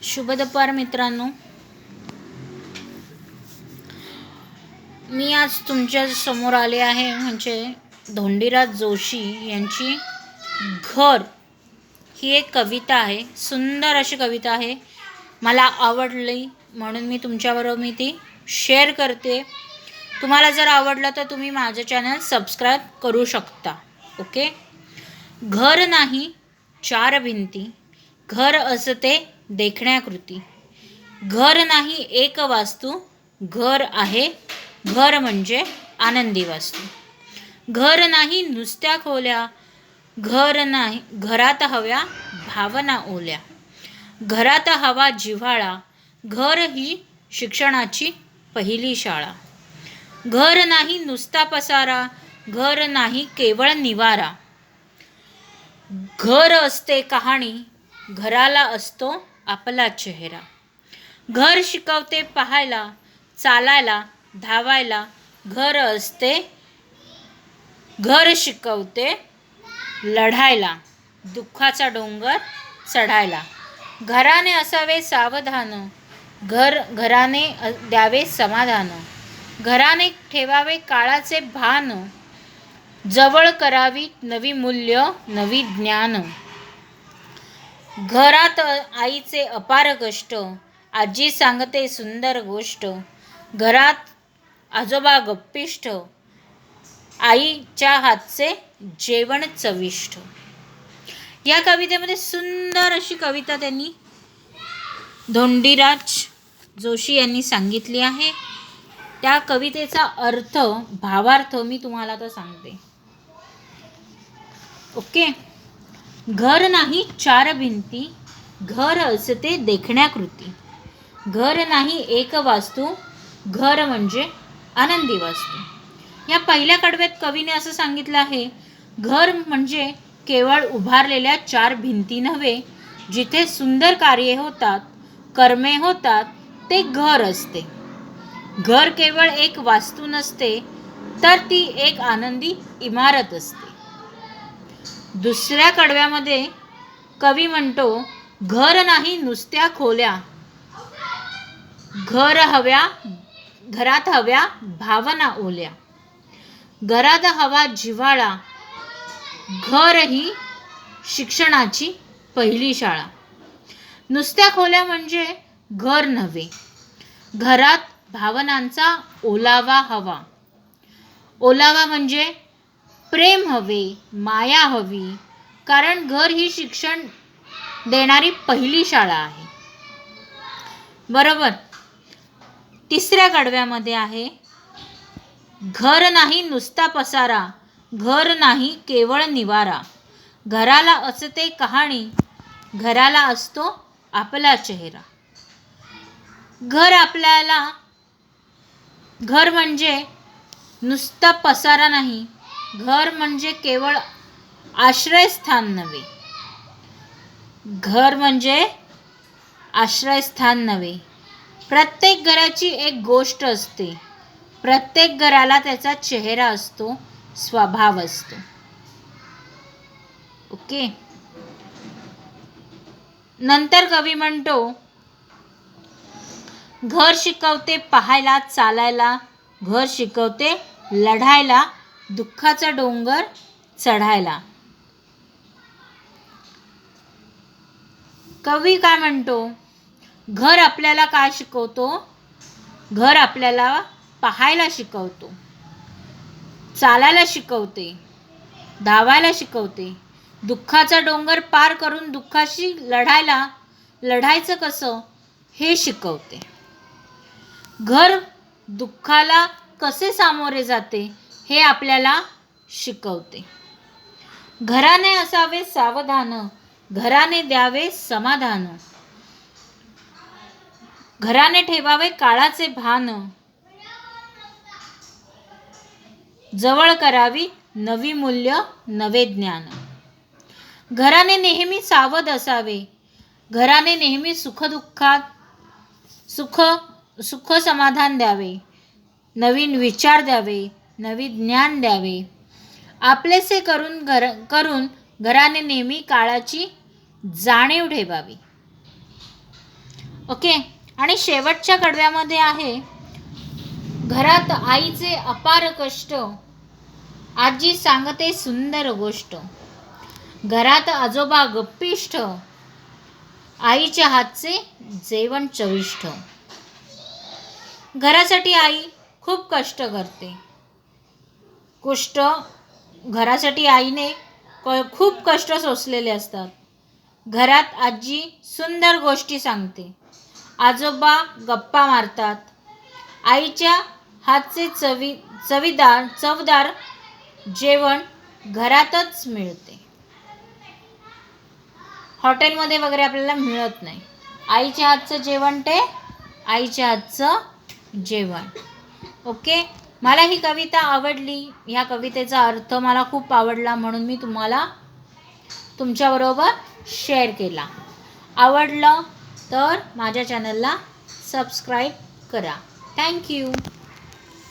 शुभ दुपार मित्रांनो. मी आज तुमच्या समोर आले आहे म्हणजे धोंडीराज जोशी यांची घर ही एक कविता आहे. सुंदर अशी कविता आहे. मला आवडली म्हणून मी तुमच्याबरोबर ती शेअर करते. तुम्हाला जर आवडलं तर तुम्ही माझं चॅनल सबस्क्राईब करू शकता. ओके. घर नाही चार भिंती, घर असते देखण्याकृती. घर नाही एक वास्तू, घर आहे घर म्हणजे आनंदी वास्तू. घर नाही नुसत्या खोल्या, घर नाही घरात हव्या भावना ओल्या. घरात हवा जिव्हाळा, घर ही शिक्षणाची पहिली शाळा. घर नाही नुसता पसारा, घर नाही केवळ निवारा. घर असते कहाणी, घराला असतो आपला चेहरा. घर शिकवते पाहायला, चालायला, धावायला. घर शिकवते लढायला, दुःखाचा डोंगर चढायला. घराने असावे सावधान, घराने द्यावे समाधान. घराने ठेवावे काळाचे भान, जवळ करावी नवी मूल्य नवी ज्ञान. घरात आईचे अपार कष्ट, आजी सांगते सुंदर गोष्ट. घरात आजोबा गप्पिष्ट, आईच्या हातचे जेवण चविष्ट. या कवितेमध्ये सुंदर अशी कविता त्यांनी धोंडीराज जोशी यांनी सांगितली आहे. त्या कवितेचा अर्थ भावार्थ मी तुम्हाला आता सांगते. ओके. घर नाही चार भिंती, घर असते देखण्याकृती. घर नाही एक वास्तू, घर म्हणजे आनंदी वास्तू. या पहिल्या कडव्यात कवीने असं सांगितलं आहे, घर म्हणजे केवळ उभारलेल्या चार भिंती नव्हे, जिथे सुंदर कार्ये होतात, कर्मे होतात, ते घर असते. घर केवळ एक वास्तू नसते, तर ती एक आनंदी इमारत असते. दुसऱ्या कडव्यामध्ये कवी म्हणतो, घर नाही नुसत्या खोल्या, घरात हव्या भावना ओल्या. घरात हवा जिव्हाळा, घर ही शिक्षणाची पहिली शाळा. नुसत्या खोल्या म्हणजे घर नव्हे, घरात भावनांचा ओलावा हवा. ओलावा म्हणजे प्रेम हवे, माया हवी, कारण घर ही शिक्षण देणारी पहिली शाळा आहे. बरोबर. तिसऱ्या कडव्यामध्ये आहे, घर नाही नुसता पसारा, घर नाही केवळ निवारा. घराला असते कहाणी, घराला असतो आपला चेहरा. घर म्हणजे नुसता पसारा नाही, घर म्हणजे केवळ आश्रयस्थान नव्हे. घर म्हणजे आश्रयस्थान नव्हे. प्रत्येक घराची एक गोष्ट असते. प्रत्येक घराला त्याचा चेहरा असतो, स्वभाव असतो. ओके. नंतर कवी म्हणतो, घर शिकवते पाहायला, चालायला. घर शिकवते लढायला, दुःखाचा डोंगर चढायला. कवी काय म्हणतो, घर आपल्याला काय शिकवतो? घर आपल्याला पाहायला शिकवतो, चालायला शिकवते, धावायला शिकवते, दुःखाचा डोंगर पार करून दुःखाशी लढायचं कसं हे शिकवते. घर दुःखाला कसे सामोरे जाते हे आपल्याला शिकवते. घराने असावे सावधान, घराने द्यावे समाधान. घराने ठेवावे काळाचे भान, जवळ करावी नवी मूल्य नवे ज्ञान. घराने नेहमी सावध असावे, घराने नेहमी सुख समाधान द्यावे, नवीन विचार द्यावे, नवीन ज्ञान द्यावे. आपलेसे करून घराने नेहमी काळाची जाणीव ठेवावी. ओके. आणि शेवटच्या कडव्यामध्ये आहे, घरात आईचे अपार कष्ट, आजी सांगते सुंदर गोष्ट. घरात आजोबा गप्पिष्ठ, आईच्या हातचे जेवण चविष्ट. घरासाठी आई खूप कष्ट करते. घरासाठी आईने खूप कष्ट सोसलेले असतात. घरात आजी सुंदर गोष्टी सांगते, आजोबा गप्पा मारतात. आईच्या हातचे चवदार जेवण घरातच मिळते. हॉटेलमध्ये वगैरे आपल्याला मिळत नाही. आईच्या हातचं जेवण ते आईच्या हातचं जेवण. ओके. मला ही कविता आवडली. ह्या कवितेचा अर्थ मला खूप आवडला म्हणून मी तुम्हाला तुमच्याबरोबर शेअर केला. आवडलं तर माझ्या चॅनलला सबस्क्राईब करा. थँक्यू.